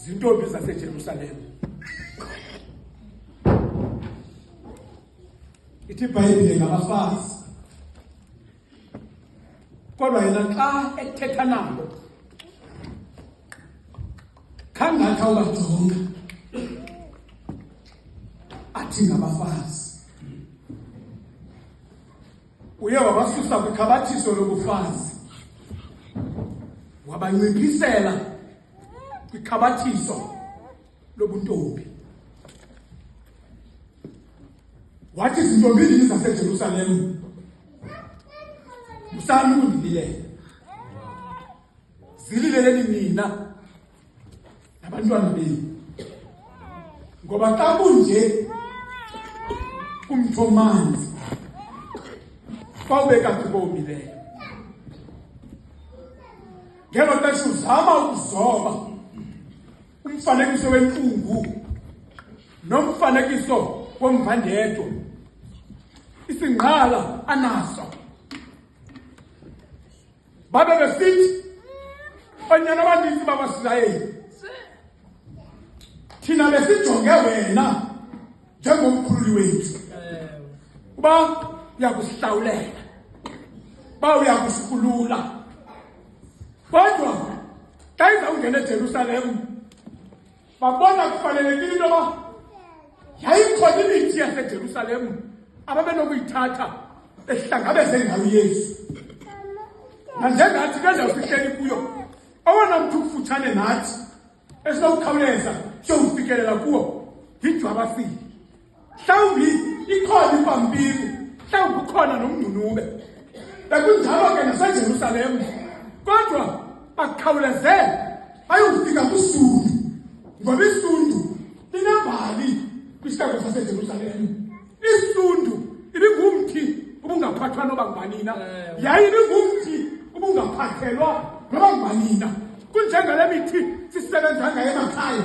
zintombi zaseJerusalem. Ithi iBhayibhile ngabafazi. Kodwa yena xa ethetha nabo khangathi ubajonga athi ngabafazi. Uye wabasusa kwikhabathiso lobufazi wabanciphisela kwikhabathiso lobuntombi. Wathi izintombini zaseJerusalem musani ukundililela, zilileleni mina nabantwana benu, ngoba xa kunje umthomanzi kwawube kade komileyo. Ngelo xesha uzama ukuzoba umfanekiso wentlungu nomfanekiso womvandedwa, isingqala anaso. Babe besithi onyana abaninzi bakwaSirayeli, thina besijonge wena njengomkhululi wethu, uba uyakusihlawulela, uba uyakusikhulula. Kodwa xa izawungena eJerusalem babona kufanelekile into yoba yayikhona imithi yaseJerusalem ababenokuyithatha behlangabeze ngayo uYesu. Nanjengathi ke ndawusihleli kuyo, owona mntu kufutshane nathi esinokukhawuleza siyowufikelela kuwo yijwabafile. Mhlawumbi ikhona ipampiri, mhlawumbi ukhona nomngcunube. Bekunjalo ke naseJerusalem, kodwa bakhawuleze bayofika kusundu, ngoba isundu linembali kwisitaba saseJerusalem. Isundu ibingumthi ubungaphathwa noba ngubani na, yaye ibingumthi ubungaphathelwa noba ngubani na. Kunjengale mithi sisebenza ngayo emakhaya,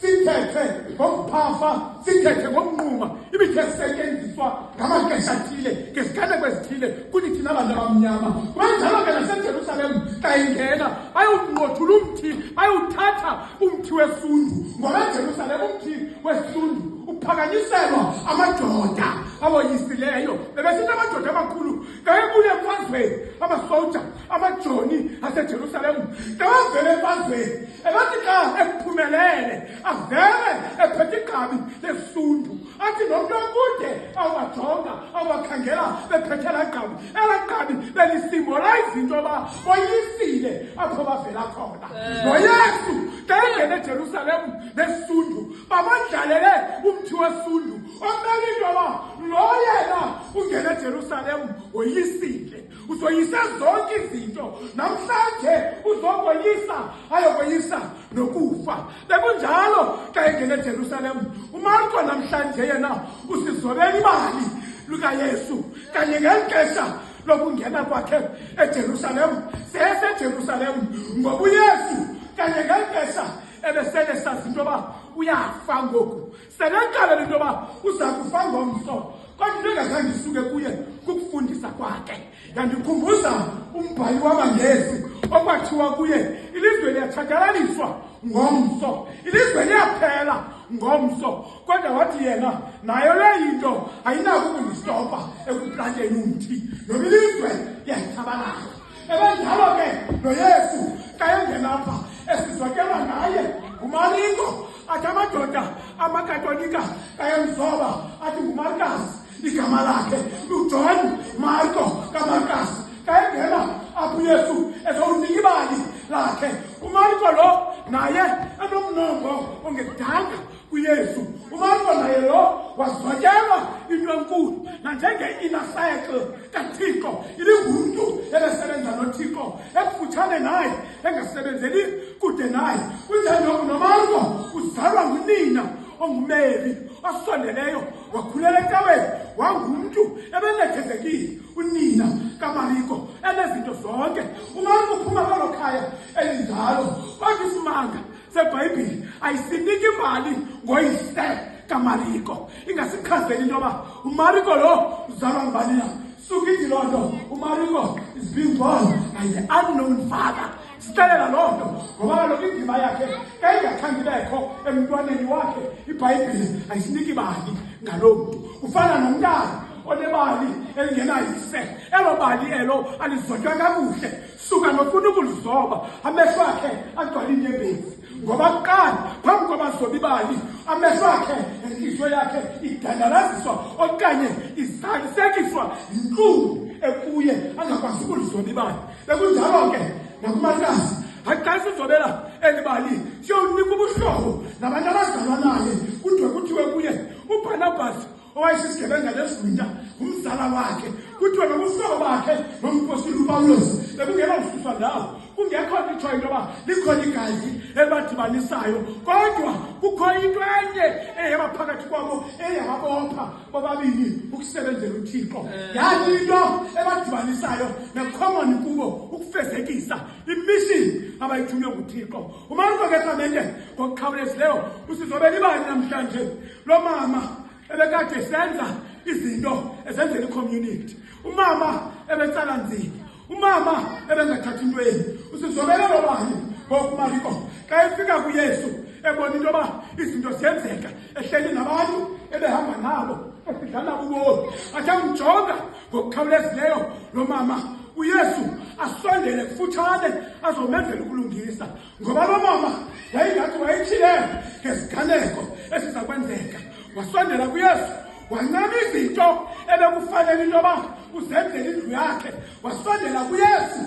sithethe ngokuphafa, sithethe ngokunquma, imithi esetyenziswa ngamaxesha athile ngezikhathi ezithile kuthi thina abantu abamnyama. Kanjalo ke naseJerusalem xa ingena bayawunqothula umthi, bayawuthatha umthi wesundu, ngoba eJerusalem umthi wesundu uphakanyiselwa amadoda aboyisileyo. Bebesithi amadoda amakhulu ngayebuye emfazweni, amasoja, amajoni aseJerusalem ngawavele emfazweni, ebathi xa ekuphumelele avele ephethe igqabi lesundu, athi nomntu okude awubajonga awubakhangela bephethe laa gqabi. Elaa gqabi belisimbolayiza into yoba boyisile apho bavela khona. NoYesu xa engena eJerusalem nesundu babandlalele umthi wesundu, omele into yoba lo yena ungena eJerusalem woyisile, uzoyisa zonke izinto. Namhlanje uzokoyisa, ayokoyisa nokufa. Bekunjalo xa engena eJerusalem. uMarko namhlanje yena usizobela ibali lukaYesu kanye ngeli xesha lokungena kwakhe eJerusalem. SeyeseJerusalem ngoba uYesu kanye ngeli xesha ebesele sazi into yoba uyafa ngoku, selekalela into yoba uza kufa ngomso. Kodwa into engazange isuke kuye kukufundisa kwakhe. Yandikhumbuza umbhali wamaNgesi okwathiwa kuye ilizwe liyatshatyalaliswa ngomso, ilizwe liyaphela ngomso. Kodwa wathi yena nayo le yinto ayinako ukundistopa ekuplanteni umthi, noba ilizwe liyathabalala. Ebenjalo ke noYesu xa engena apha esizwakelwa naye nguMariko, athi amadoda amakatolika ayemzoba athi nguMarkasi igama lakhe, uJohn Marko kaMarkasi. Xa engena apho uYesu ezowunika ibali lakhe, uMarko lo naye enomnombo ongekudanga kuYesu. uMarko naye lo wazotyelwa into enkulu, nanjenge-inner circle kaThixo, ilingumntu ebesebenza noThixo ekufutshane naye, engasebenzeli kude naye. Kunjalo noMarko uzalwa ngunina onguMary osondeleyo, wakhulela ecaweni, wangumntu ebenethezekile, unina kaMariko enezinto zonke. uMarko uphuma kwelo khaya elinjalo. Kodwa isimanga seBhayibhile ayisiniki imali ngoyise kaMariko, ingasichazeli into yoba uMariko lo uzalwa ngubani na. Sukithi loo nto, uMariko is being born by the unknown father. Sixelela loo nto ngoba kaloku indima yakhe kayingakhangelekho emntwaneni wakhe. iBhayibhile ayisiniki bali ngaloo mntu. Ufana nomntana onebali elingenayise. Elo bali elo alizotywa kakuhle, suka nofuna ukulizoba amehlo akhe agcwale inyembezi. Ngoba kuqala phambi kwabazoba ibali amehlo akhe entliziyo yakhe idandalaziswa okanye izalisekiswa yintlungu ekuye angakwazi ukulizoba ibali. Bekunjalo ke nakumalikazi, xa sizobela eli bali siyowunika ubuhlobo nabantu abazalwa naye. Kuthiwe kuye uBarnabhasi owayesisigebenga lesigwinta ngumzala wakhe. Kuthiwe nobuhlobo bakhe nomphostoli uPawulos bekungenawususwa ndawo. Kungekho nto itshoyo into yoba likhona igazi elibadibanisayo, kodwa kukho into enye ehamba phakathi kwabo eyababopha bobabini ukusebenzela uThixo. Yani into ebadibanisayo necommon kubo ukufezekisa imission abayithunywe nguThixo. uMarko ke Testamente ngokukhawulezileyo usizobela ibali namhlanje lo mama ebekade senza izinto ezenzela icommunity. Umama ebetsala nzima, umama ebengathathi intweni. Usizobela lo bani ngokuMarko xa efika kuYesu ebona into yoba izinto ziyenzeka, ehleli nabantu ebehamba nabo esidlala ubomi. Athe umjonga ngokukhawulezileyo lo mama, uYesu asondele kufutshane azomenzela ukulungisa. Ngoba lo mama yayingathi wayetshile ngesiganeko esiza kwenzeka. Wasondela kuYesu wancama izinto ebekufanele into yoba uzenzele indlu yakhe. Wasondela kuYesu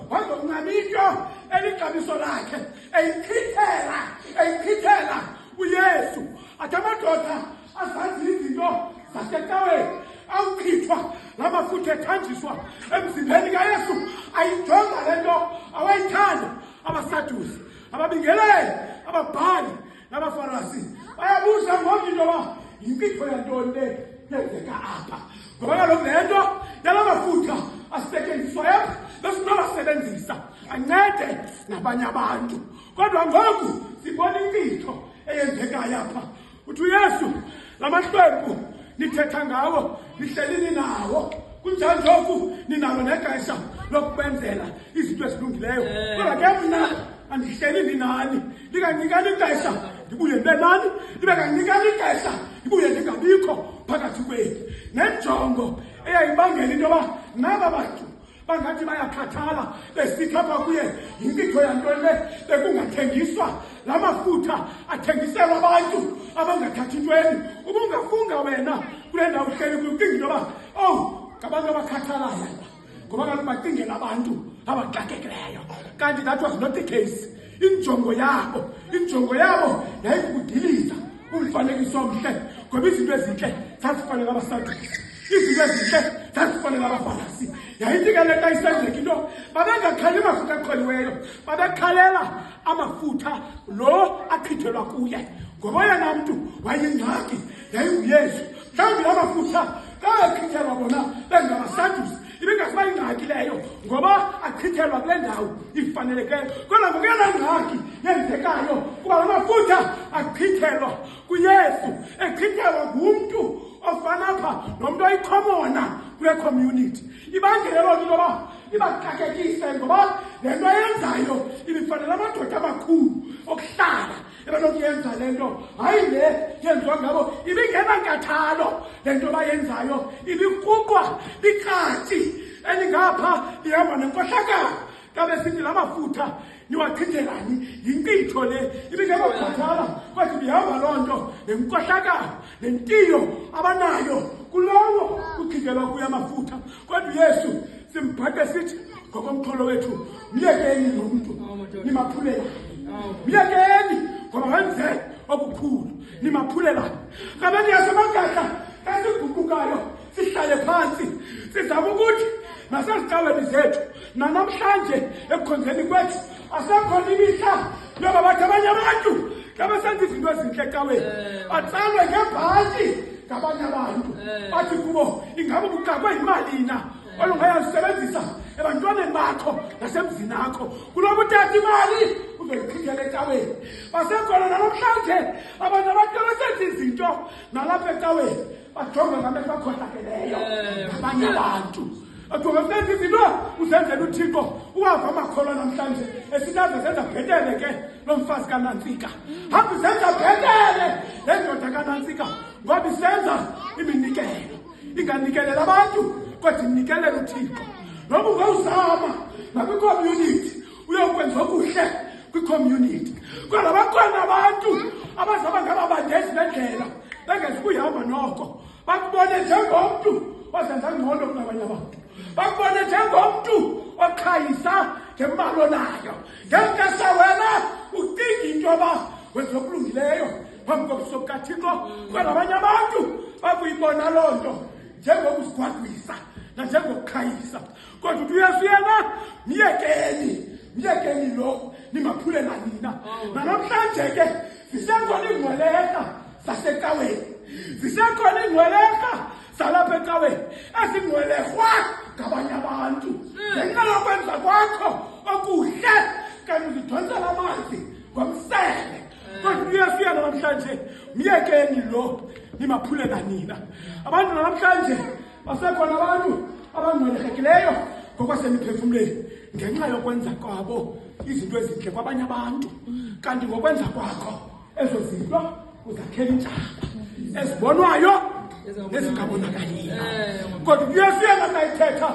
wazoncama into elixabiso lakhe eyichithela uYesu. Athi amadoda azazi izinto zasecaweni awuchithwa la mafutha ethanjiswa emzimbeni kaYesu ayijonga le nto awayithanda abaSadusi, ababingeleli, ababhali nabaFarisi. Bayabuza ngomntu into yoba yinkitho yantoni le yenzeka apha. Ngoba kaloku le nto yala mafutha asetyenziswayo besinowasebenzisa ancede nabanye abantu. Kodwa ngoku sibona inkitho eyenzekayo apha. Uthi uYesu la mahlwempu nithetha ngawo nihleli ninawo, kunjani njoku ninalo nexesha lokubenzela izinto ezilungileyo. Kodwa ke mna andihleli ninani, ndinganikani ixesha ndibuye ndibe nani, ndibe kandinikani ixesha ndibuye ndingabikho phakathi kwenu. Nenjongo eyayibangela into yoba naba bantu bangathi bayakhathala besithi apha kuye yinkitho yantoni le, bekungathengiswa la mafutha athengiselwa abantu abangathathi ntweni. Ubungafunga wena kule ndawo uhleli kuyo ucinga into yoba ngabantu abakhathalayo ngoba kaloku bacingela abantu abaxakekileyo. Kanti that was not the case. Injongo yabo yayikudiliza umfanekiso omhle. Ngoba izinto ezintle zazifanele abaSadusi, izinto ezintle zazifanele abaFarisi. Yayithi ke le xa isenzeka into babengakhali amafutha aqholiweyo, babekhalela amafutha lo achithelwa kuye. Ngoba yena mntu wayingxaki yayinguYesu. Mhlawumbi la mafutha kayachithelwa bona bengabaSadusi ibingasiba ingxaki leyo ngoba achithelwa kule ndawo ifanelekeyo. Kodwa ngokuyela ngxaki yenzekayo kuba la mafutha achithelwa kuYesu, echithelwa ngumntu ofana apha nomntu oyikhomona kule community. Ibangele loo nto into yoba ibaxakekise ngoba le nto yenzayo ibifanele amadoda amakhulu okuhlala ebanokuyenza le nto, hayi le yenziwa ngabo. Ibingenankathalo le nto bayenzayo, ibikukwa likrathi elingapha lihamba nenkohlakalo. Xa besithi la mafutha niwachithelani, yinkitho le ibingekakhathala kwathi bihamba loo nto nenkohlakalo nentiyo abanayo kulowo kuchithelwa kuye amafutha. Kodwa uYesu simbhaqe sithi ngokomxholo wethu, myekeni lo mntu nimaphulelane, myekeni ngoba wenze okukhulu, nimaphulelane. Ngabani yasemagaka kasiguqukayo sihlale phansi sizama ukuthi nasezicaweni zethu nanamhlanje ekukhonzeni kwethu asekhona imihla yoba bathi abanye abantu xa besenza izinto ezintle ecaweni batsalwe ngebhanti ngabanye abantu bathi kubo ingabe buxakwe yimali na olungayazisebenzisa ebantwaneni bakho nasemzini akho kuloba uthatha imali uzoyichithela ecaweni. Basekhona nanamhlanje abantu abathi besenza izinto nalapha ecaweni bajonga ngamehlo akhohlakeleyo abanye abantu Ajonga senze izinto uzenzela uThixo uwava amakholwa namhlanje esinaze senza bhetele ke lo mfazi kaNantsika. Hambi senza bhetele le ndoda kaNantsika ngoba isenza iminikelo. Inganikelela abantu kodwa inikelela uThixo. Noma ungawuzama nakwi-community uyokwenza okuhle kwi-community. Kodwa bakhona abantu abazaba ngababandezi bendlela bengenza ukuyihamba noko. Bakubone njengomntu ozenza ngcono kunabanye abantu. Bakubone njengomntu oqhayisa ngemali onayo. Ngekesa wena udinga into yoba wenza okulungileyo phambi kobuso bukaThixo. Kodwa abanye abantu bakuyibona loo nto njengokusigwadwisa nanjengokukhayisa. Kodwa uYesu yena myekeni lo nimaphule nanina. Namhlanje ke zisekhona ingcweleka zasekaweni. Zisekhona ingcweleka zalapha ekaweni ezingcwelekwa ngabanye abantu. Ngenxa yokwenza kwakho okuhle kanti uzidonsela amanzi ngomsele. Kodwa uYesu yena namhlanje myekeni lo nimaphule nanina. Abantu namhlanje basekhona abantu abangcwelekileyo ngokwasemiphefumulweni ngenxa yokwenza kwabo izinto ezinhle kwabanye abantu. Kanti ngokwenza kwakho ezo zinto uzakhela intshaba ezibonwayo nezingabonakaliyo. Kodwa uYesu yena akayithetha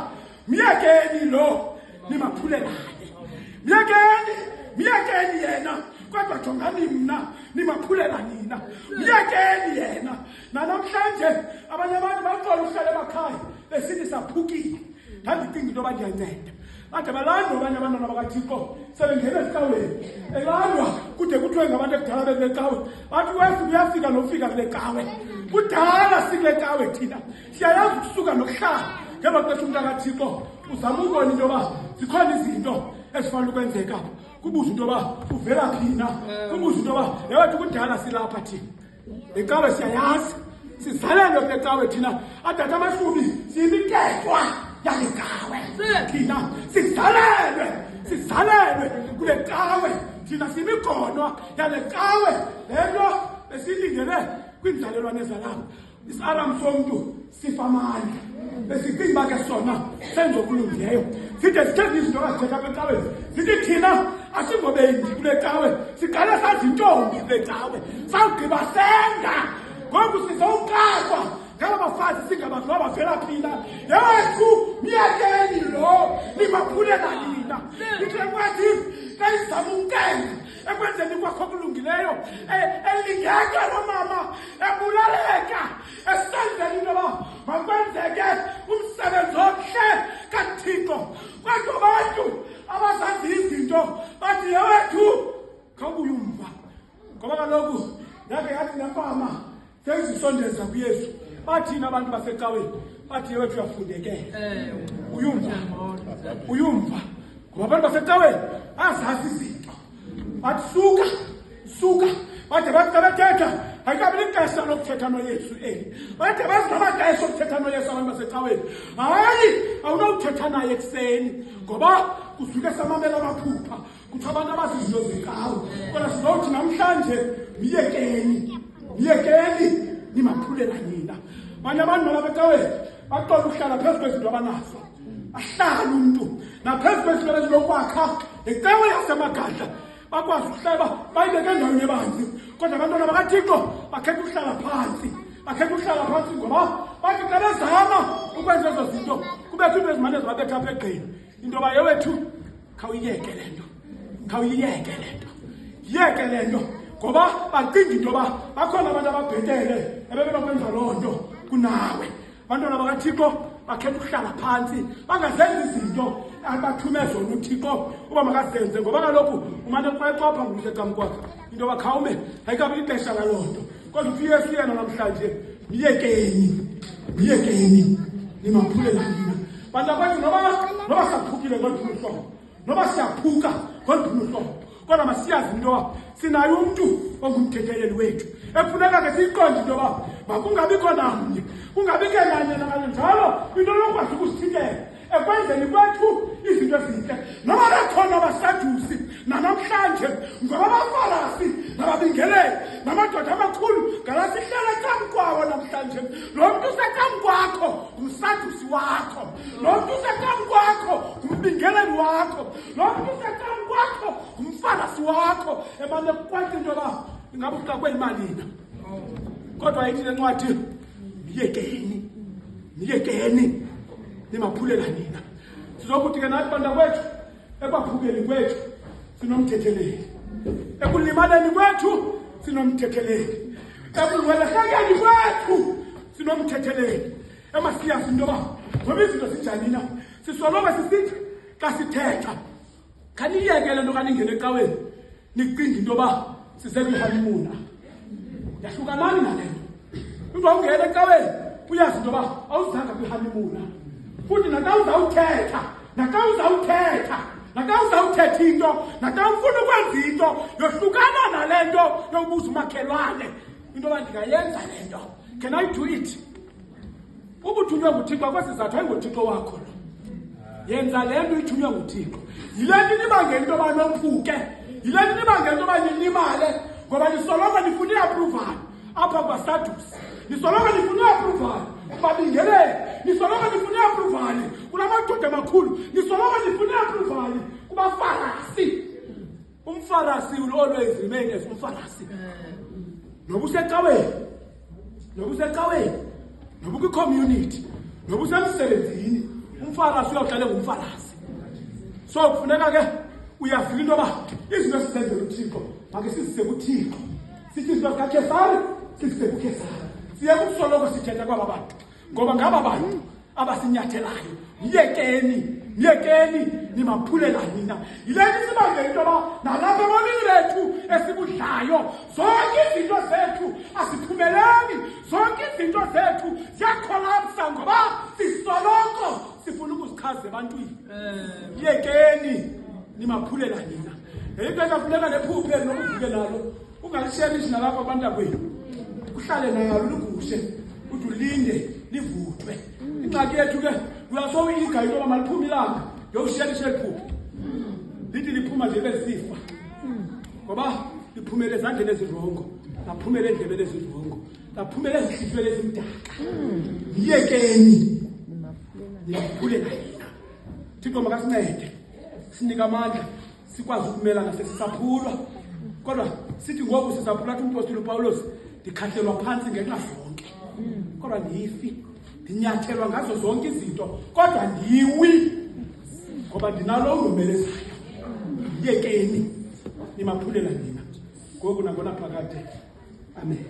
myekeni lo nimaphule naye. Myekeni yena kodwa jongani mna nimaphulela nina. Myekeni yena. Namhlanje abanye abantu baqala ukuhlala emakhaya besithi saphukile. Ndandicinga into yoba ndiyanceda. Ade balandwa abanye abantwana bakaThixo sebengena esikaweni. Elandwa kude kuthiwe ngabantu ekudala bekule kawe. Bathi wefu uyafika nofika kule kawe. Kudala sikule kawe thina. Siyayazi ukusuka nokuhlala. Ngemva kwethu umntu kaThixo uzama ukubona into yoba zikhona izinto esifanele ukwenzeka. Kubuza into yoba uvela phina. Kubuza into yoba yewethu kudala silapha thina. Le kawe siyayazi. Sizalelwe kule kawe thina. Adade amahlubi siyimiketwa yale kawe. Thina sizalelwe kule kawe. Thina siyimigonwa yale kawe. Lento besilindele kwinzalelwane zalapha. Isaram somntu sifa amandla. Besicinga ke sona senzo kulungileyo. Sithe sithethe izinto azithetha apha ecaweni. Sithi thina asingobendi kule kawe. Siqale sazi intombi kule kawe. Sawugqiba senga. Ngoku sizowukazwa ngaba bafazi singabantu abavela phina. Yethu myekeni lo nimaphulela nina. Ithi kwathi kayizamukela ekwenzeni kwakho okulungileyo. Elingeka lo mama ebulaleka esenzeni into yoba makwenzeke umsebenzi omhle kaThixo. Kodwa abantu abazazi izinto bathi yewethu khawubuye umva. Ngoba kaloku yake yathi nempama sezisondeza kuYesu. Bathina abantu basecaweni bathi yewethu uyafundekela. Uyumva. Ngoba abantu basecaweni azazi izinto. Bathi suka. Bathi bathetha ayikabi lixesha lokuthetha noYesu eli. Bathi bazingamaxesha okuthetha noYesu abantu basecaweni. Hayi awunawuthetha naye ekuseni ngoba kusuke samamela amaphupha. Kuthi abantu abazi izinto zekawe. Kodwa sizothi namhlanje myekeni nimaphulela nina. Abanye abantu nalapha ecaweni baqola ukuhlala phezu kwezinto abanazo. Ahlala umntu naphezu kwezinto ezilokwakha ecawe yasemagadla. Bakwazi ukuhleba bayibeke endaweni ebanzi. Kodwa abantwana bakaThixo bakhetha ukuhlala phansi. Ngoba bathi xa bezama ukwenza ezo zinto kubekho into ezimane zibabetha apha egqini. Into yoba yewethu khawuyiyeke le nto. Ngoba bacinga into yoba bakhona abantu ababhetele ebebenokwenza loo nto kunawe. Abantwana bakaThixo bakhetha ukuhlala phansi bangazenzi izinto abathume zona uThixo uba makazenze. Ngoba kaloku umane kwecopha ngumsekam kwakhe into yoba khawume ayikabi lixesha laloo nto. Kodwa uYesu yena namhlanje myekeni nimaphulela nina. Bantu abathi noba siyaphukile ngoluphi uhlobo, noba siyaphuka ngoluphi uhlobo, kodwa masiyazi into yoba sinaye umntu ongumthetheleli wethu. Efuneka ke siyiqonde into yoba makungabikho namnye, kungabikho nanye nanjalo into yokwazi ukusithintela ekwenzeni kwethu izinto ezintle. Noba bekhona abasadusi nanamhlanje ngoba abafarisi nababingeleli namadoda amakhulu ngalasihlala ecam kwawo namhlanje. Lo mntu usecam kwakho ngumsadusi wakho, lo muntu usecamu kwakho ngumbingeleli wakho, lo muntu usecamu kwakho ngumfarisi wakho. Emane kwathi into yoba ingabe uxakweni malini, kodwa ayithi le ncwadi miyekeni nimaphulela nina. Sizokuthi ke nathi banda kwethu ekwaphukeni kwethu sinomthetheleli, ekulimaleni kwethu sinomthetheleli, ekulwelekekeni kwethu sinomthetheleli. Emasiyazi into yoba ngoba izinto sijanina sisoloko sisithi xa sithetha khaniyeke le nto kaningene ecaweni nicinga into yoba sisekwihanimuna. Yahlukanani nale nto. Into awungena ecaweni uyazi into yoba awuzanga kwihanimuna, futhi nakawuzawuthetha into, nakawufuna ukwenza into yohlukana nale nto yokubuza umakhelwane into yoba ndingayenza le nto. Can I do it? Ubuthunywe nguThixo kwesizathu ayingoThixo wakho lo. Yenza le nto ithunywe nguThixo. Yile nto inibangela into yoba nophuke, yile nto inibangela into yoba ninimale, ngoba nisoloko nifuna i-approval apha kwaSadusi, nisoloko nifuna i-approval kubabingeleli, nisoloko nifuna i-approval kulamadoda amakhulu, nisoloko nifuna i-approval kubafarisi. Umfarisi will always remain as umfarisi. Noba usecaweni, noba ukwi-community, noba usemsebenzini, umfarisi uyawuhlala ngumfarisi. So kufuneka ke uyafika into yoba izinto esizenzela uThixo make sizise kuThixo, sithi izinto zikaKhesari sizise kuKhesari. Siyeke ukusoloko sithetha kwaba bantu, ngoba ngaba bantu abasinyathelayo. Myekeni nimaphulela nina. Yile nto sibangela into yoba nalapha ebomini bethu esikudlayo zonke izinto zethu asiphumeleli, zonke izinto zethu ziyakholapsa ngoba sisoloko sifuna ukuzichaza ebantwini. Myekeni nimaphulela nina. Into ekafuneka nephuphe nokuvuke nalo ungalisherishi nalapha abantakwenu, uhlale nalo lukuhle uthi ulinde livuthwe. Ingxaki yethu ke uyasoyiga into yoba maliphume ilanga yowusherishe liphuphe, lithi liphuma nje besifa ngoba liphumele ezandleni ezirongo, laphumele endlebeni ezirongo, laphumele ezinhliziweni ezimdaka. Myekeni nimaphulela nina. Thixo makasincede, sinike amandla sikwazi ukumela nasesisaphulwa. Kodwa sithi ngoku sisaphula athi umpostoli uPawulos ndikhahlelwa phantsi ngenxa zonke, kodwa ndifi, ndinyathelwa ngazo zonke izinto kodwa ndiwi, ngoba ndinalo ungomelezayo. Myekeni nimaphulela nina ngoku nangona phakade. Amen.